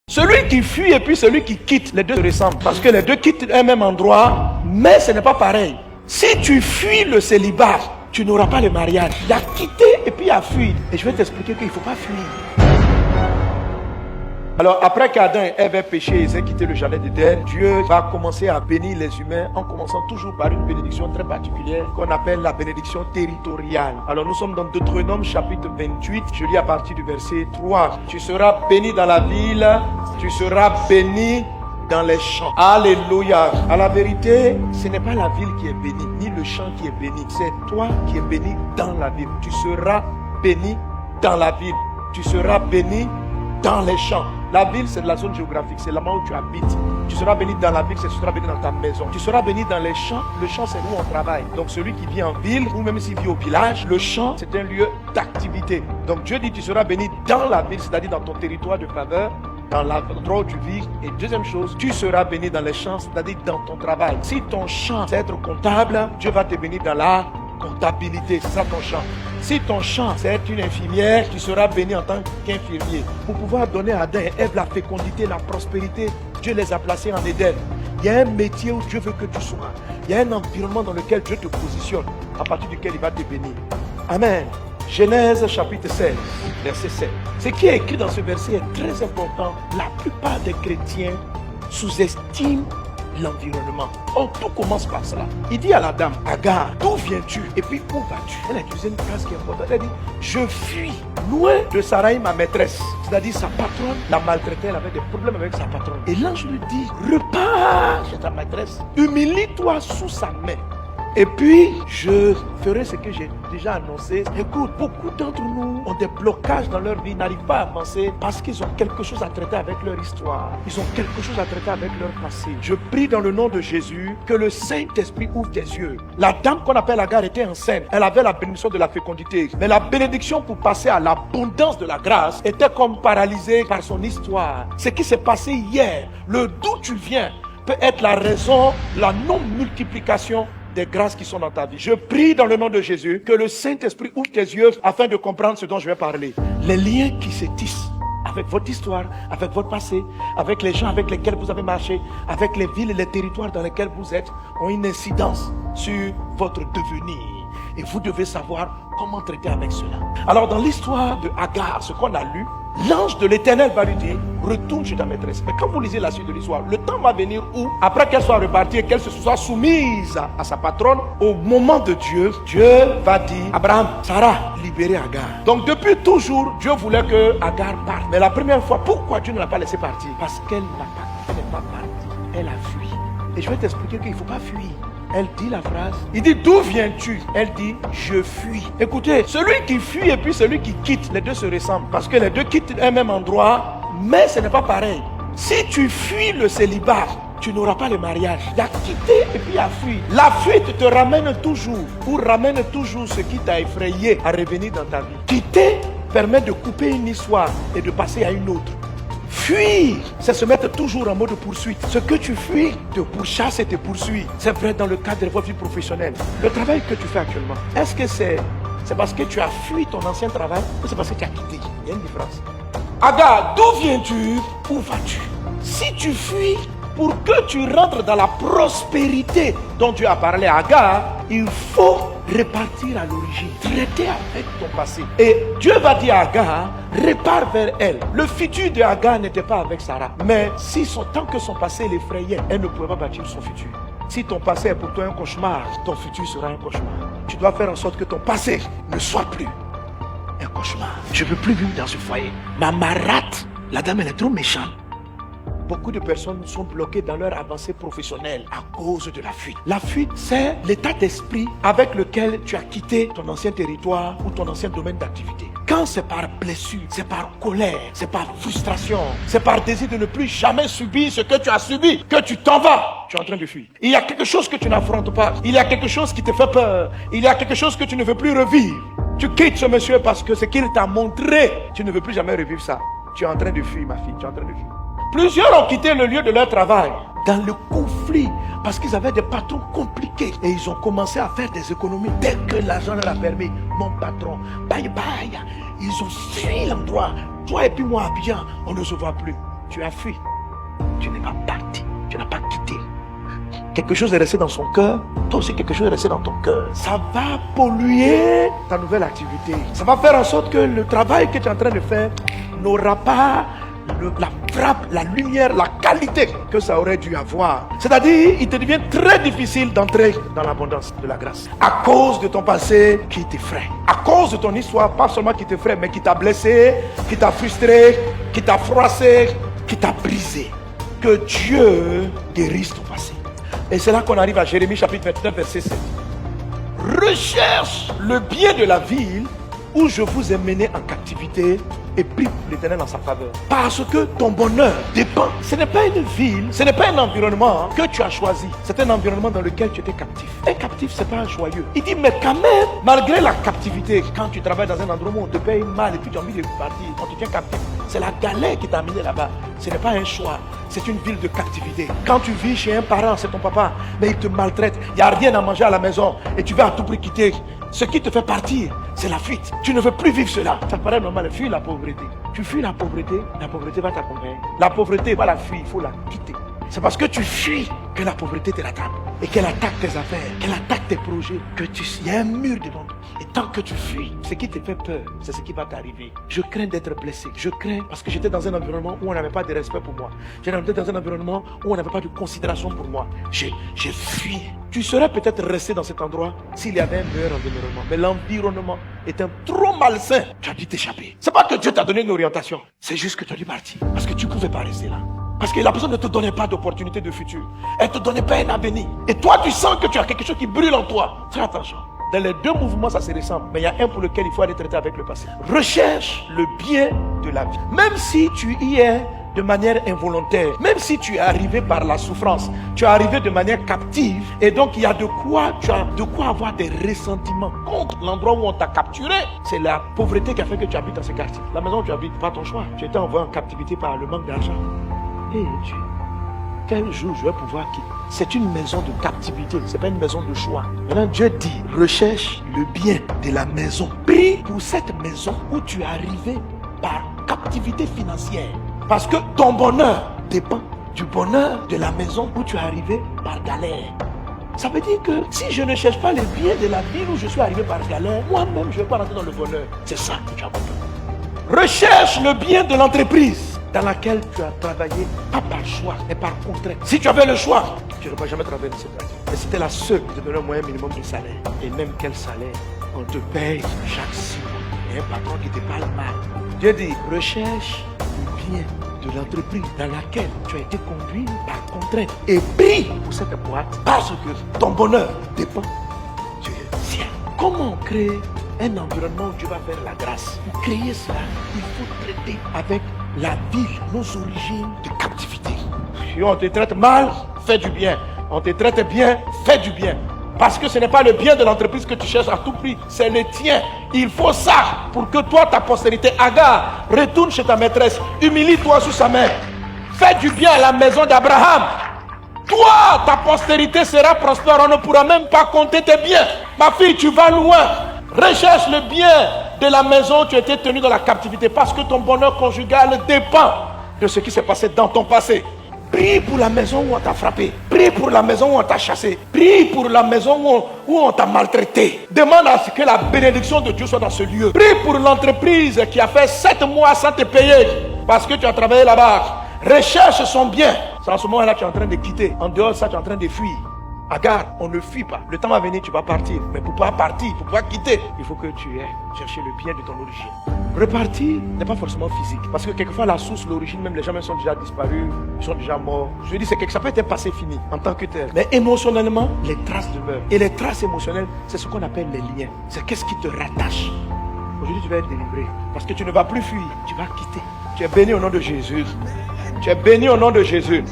Celui qui fuit et puis celui qui quitte, les deux se ressemblent. Parce que les deux quittent un même endroit, mais ce n'est pas pareil. Si tu fuis le célibat, tu n'auras pas le mariage. Il y a quitté et puis il y a fui. Et je vais t'expliquer qu'il ne faut pas fuir. Alors après qu'Adam et Ève aient péché, ils aient quitté le jardin d'Éden, Dieu va commencer à bénir les humains en commençant toujours par une bénédiction très particulière qu'on appelle la bénédiction territoriale. Alors nous sommes dans Deutéronome chapitre 28, je lis à partir du verset 3. Tu seras béni dans la ville, tu seras béni dans les champs. Alléluia. À la vérité, ce n'est pas la ville qui est bénie, ni le champ qui est béni. C'est toi qui es béni dans la ville. Tu seras béni dans la ville. Tu seras béni dans les champs. La ville, c'est la zone géographique, c'est là-bas où tu habites. Tu seras béni dans la ville, tu seras béni dans ta maison. Tu seras béni dans les champs. Le champ, c'est où on travaille. Donc celui qui vit en ville, ou même s'il vit au village, le champ, c'est un lieu d'activité. Donc Dieu dit, tu seras béni dans la ville, c'est-à-dire dans ton territoire de faveur, dans l'endroit où tu vis. Et deuxième chose, tu seras béni dans les champs, c'est-à-dire dans ton travail. Si ton champ, c'est être comptable, Dieu va te bénir dans la comptabilité, c'est ça ton champ. Si ton champ, c'est être une infirmière, tu seras béni en tant qu'infirmier. Pour pouvoir donner à Adam et Ève la fécondité, la prospérité, Dieu les a placés en Éden. Il y a un métier où Dieu veut que tu sois. Il y a un environnement dans lequel Dieu te positionne, à partir duquel il va te bénir. Amen. Genèse chapitre 16, verset 7. Ce qui est écrit dans ce verset est très important. La plupart des chrétiens sous-estiment l'environnement. Oh, tout commence par cela. Il dit à la dame, Agar, d'où viens-tu? Et puis où vas-tu? Elle a utilisé une phrase qui est importante. Elle dit, je fuis loin de Sarai, ma maîtresse. C'est-à-dire sa patronne la maltraitait, elle avait des problèmes avec sa patronne. Et l'ange lui dit, repars chez ta maîtresse, humilie-toi sous sa main. Et puis, je ferai ce que j'ai déjà annoncé. Écoute, beaucoup d'entre nous ont des blocages dans leur vie, n'arrivent pas à avancer parce qu'ils ont quelque chose à traiter avec leur histoire. Ils ont quelque chose à traiter avec leur passé. Je prie dans le nom de Jésus que le Saint-Esprit ouvre tes yeux. La dame qu'on appelle Agar était enceinte. Elle avait la bénédiction de la fécondité. Mais la bénédiction pour passer à l'abondance de la grâce était comme paralysée par son histoire. Ce qui s'est passé hier, le d'où tu viens, peut être la raison, la non-multiplication des grâces qui sont dans ta vie. Je prie dans le nom de Jésus que le Saint-Esprit ouvre tes yeux afin de comprendre ce dont je vais parler. Les liens qui se tissent avec votre histoire, avec votre passé, avec les gens avec lesquels vous avez marché, avec les villes et les territoires dans lesquels vous êtes, ont une incidence sur votre devenir. Et vous devez savoir comment traiter avec cela. Alors dans l'histoire de Agar, ce qu'on a lu, l'ange de l'Éternel va lui dire, retourne chez ta maîtresse. Mais quand vous lisez la suite de l'histoire, le temps va venir où, après qu'elle soit repartie et qu'elle se soit soumise à sa patronne, au moment de Dieu, Dieu va dire, Abraham, Sarah, libérez Agar. Donc depuis toujours, Dieu voulait que Agar parte. Mais la première fois, pourquoi Dieu ne l'a pas laissé partir? Parce qu'elle n'est pas partie. Elle a fui. Et je vais t'expliquer qu'il ne faut pas fuir. Elle dit la phrase, il dit, d'où viens-tu? Elle dit, je fuis. Écoutez, celui qui fuit et puis celui qui quitte, les deux se ressemblent. Parce que les deux quittent un même endroit, mais ce n'est pas pareil. Si tu fuis le célibat, tu n'auras pas le mariage. Il a quitté et puis il a fui. La fuite te ramène toujours, ou ramène toujours ce qui t'a effrayé à revenir dans ta vie. Quitter permet de couper une histoire et de passer à une autre. Fuir, c'est se mettre toujours en mode poursuite. Ce que tu fuis te pourchasse et te poursuit. C'est vrai dans le cadre de votre vie professionnelle. Le travail que tu fais actuellement, est-ce que c'est parce que tu as fui ton ancien travail ou c'est parce que tu as quitté? Il y a une différence. Agar, d'où viens-tu? Où vas-tu? Si tu fuis, pour que tu rentres dans la prospérité dont Dieu a parlé à Agar, il faut repartir à l'origine, traiter avec ton passé. Et Dieu va dire à Agar, repars vers elle. Le futur de Agar n'était pas avec Sarah. Mais tant que son passé l'effrayait, elle ne pouvait pas bâtir son futur. Si ton passé est pour toi un cauchemar, ton futur sera un cauchemar. Tu dois faire en sorte que ton passé ne soit plus un cauchemar. Je ne veux plus vivre dans ce foyer. Ma marate, la dame elle est trop méchante. Beaucoup de personnes sont bloquées dans leur avancée professionnelle à cause de la fuite. La fuite, c'est l'état d'esprit avec lequel tu as quitté ton ancien territoire ou ton ancien domaine d'activité. Quand c'est par blessure, c'est par colère, c'est par frustration, c'est par désir de ne plus jamais subir ce que tu as subi, que tu t'en vas, tu es en train de fuir. Il y a quelque chose que tu n'affrontes pas. Il y a quelque chose qui te fait peur. Il y a quelque chose que tu ne veux plus revivre. Tu quittes ce monsieur parce que ce qu'il t'a montré, tu ne veux plus jamais revivre ça. Tu es en train de fuir, ma fille, tu es en train de fuir. Plusieurs ont quitté le lieu de leur travail dans le conflit parce qu'ils avaient des patrons compliqués et ils ont commencé à faire des économies. Dès que l'argent leur a permis, mon patron, bye bye, ils ont fui l'endroit. Toi et puis moi, bien, on ne se voit plus. Tu as fui. Tu n'es pas parti. Tu n'as pas quitté. Quelque chose est resté dans son cœur. Toi aussi, quelque chose est resté dans ton cœur. Ça va polluer ta nouvelle activité. Ça va faire en sorte que le travail que tu es en train de faire n'aura pas la frappe, la lumière, la qualité que ça aurait dû avoir. C'est-à-dire, il te devient très difficile d'entrer dans l'abondance de la grâce. À cause de ton passé qui t'effraie. À cause de ton histoire, pas seulement qui t'effraie, mais qui t'a blessé, qui t'a frustré, qui t'a froissé, qui t'a brisé. Que Dieu guérisse ton passé. Et c'est là qu'on arrive à Jérémie chapitre 29, verset 7. Recherche le bien de la ville où je vous ai mené en captivité et prie l'Éternel en sa faveur. Parce que ton bonheur dépend. Ce n'est pas une ville, ce n'est pas un environnement que tu as choisi. C'est un environnement dans lequel tu étais captif. Un captif, c'est pas un joyeux. Il dit, mais quand même, malgré la captivité, quand tu travailles dans un endroit où on te paye mal et puis tu as envie de partir, on te tient captif. C'est la galère qui t'a amené là-bas. Ce n'est pas un choix. C'est une ville de captivité. Quand tu vis chez un parent, c'est ton papa, mais il te maltraite. Il n'y a rien à manger à la maison et tu vas à tout prix quitter. Ce qui te fait partir, c'est la fuite. Tu ne veux plus vivre cela. Ça paraît normal, fuis la pauvreté. Tu fuis la pauvreté va t'accompagner. La pauvreté va la fuir, il faut la quitter. C'est parce que tu fuis que la pauvreté te rattrape et qu'elle attaque tes affaires, qu'elle attaque tes projets, que il y a un mur devant toi. Et tant que tu fuis, ce qui te fait peur, c'est ce qui va t'arriver. Je crains d'être blessé. Je crains parce que j'étais dans un environnement où on n'avait pas de respect pour moi. J'étais dans un environnement où on n'avait pas de considération pour moi. J'ai fui. Tu serais peut-être resté dans cet endroit s'il y avait un meilleur environnement. Mais l'environnement est trop malsain. Tu as dû t'échapper. C'est pas que Dieu t'a donné une orientation. C'est juste que tu as dû partir. Parce que tu ne pouvais pas rester là. Parce que la personne ne te donnait pas d'opportunité de futur. Elle ne te donnait pas un avenir. Et toi, tu sens que tu as quelque chose qui brûle en toi. Fais attention. Dans les deux mouvements, ça se ressemble. Mais il y a un pour lequel il faut aller traiter avec le passé. Recherche le bien de la vie. Même si tu y es de manière involontaire, même si tu es arrivé par la souffrance, tu es arrivé de manière captive, et donc il y a tu as de quoi avoir des ressentiments contre l'endroit où on t'a capturé. C'est la pauvreté qui a fait que tu habites dans ce quartier. La maison où tu habites, pas ton choix. Tu étais envoyé en captivité par le manque d'argent. Et Dieu, quel jour je vais pouvoir quitter? C'est une maison de captivité, c'est pas une maison de choix. Maintenant Dieu dit, recherche le bien de la maison. Prie pour cette maison où tu es arrivé par captivité financière. Parce que ton bonheur dépend du bonheur de la maison où tu es arrivé par galère. Ça veut dire que si je ne cherche pas les biens de la ville où je suis arrivé par galère, moi-même je ne vais pas rentrer dans le bonheur. C'est ça que tu as compris. Recherche le bien de l'entreprise dans laquelle tu as travaillé, pas par choix, mais par contrainte. Si tu avais le choix, tu n'aurais pas jamais travaillé dans cette entreprise. Mais c'était la seule qui te donnait un moyen minimum de salaire. Et même quel salaire? On te paye chaque 6 mois. Et un patron qui te parle mal. Dieu dit, recherche le bien de l'entreprise dans laquelle tu as été conduit par contrainte. Et prie pour cette boîte parce que ton bonheur dépend du sien. Comment créer un environnement où Dieu va faire la grâce? Pour créer cela, il faut traiter avec la ville, nos origines de captivité. Si on te traite mal, fais du bien. On te traite bien, fais du bien. Parce que ce n'est pas le bien de l'entreprise que tu cherches à tout prix, c'est le tien. Il faut ça pour que toi, ta postérité, Agar, retourne chez ta maîtresse, humilie-toi sous sa main. Fais du bien à la maison d'Abraham. Toi, ta postérité sera prospère, on ne pourra même pas compter tes biens. Ma fille, tu vas loin. Recherche le bien de la maison où tu étais tenu dans la captivité parce que ton bonheur conjugal dépend de ce qui s'est passé dans ton passé. Prie pour la maison où on t'a frappé. Prie pour la maison où on t'a chassé. Prie pour la maison où on t'a maltraité. Demande à ce que la bénédiction de Dieu soit dans ce lieu. Prie pour l'entreprise qui a fait 7 mois sans te payer parce que tu as travaillé là-bas. Recherche son bien. C'est en ce moment-là que tu es en train de quitter. En dehors de ça, tu es en train de fuir. Agar, on ne fuit pas. Le temps va venir, tu vas partir. Mais pour pouvoir partir, pour pouvoir quitter, il faut que tu aies cherché le bien de ton origine. Repartir n'est pas forcément physique. Parce que quelquefois, la source, l'origine, même les gens sont déjà disparus, ils sont déjà morts. Je dis, c'est que ça peut être un passé fini en tant que tel. Mais émotionnellement, les traces demeurent. Et les traces émotionnelles, c'est ce qu'on appelle les liens. C'est qu'est-ce qui te rattache. Aujourd'hui, tu vas être délivré. Parce que tu ne vas plus fuir, tu vas quitter. Tu es béni au nom de Jésus. Tu es béni au nom de Jésus.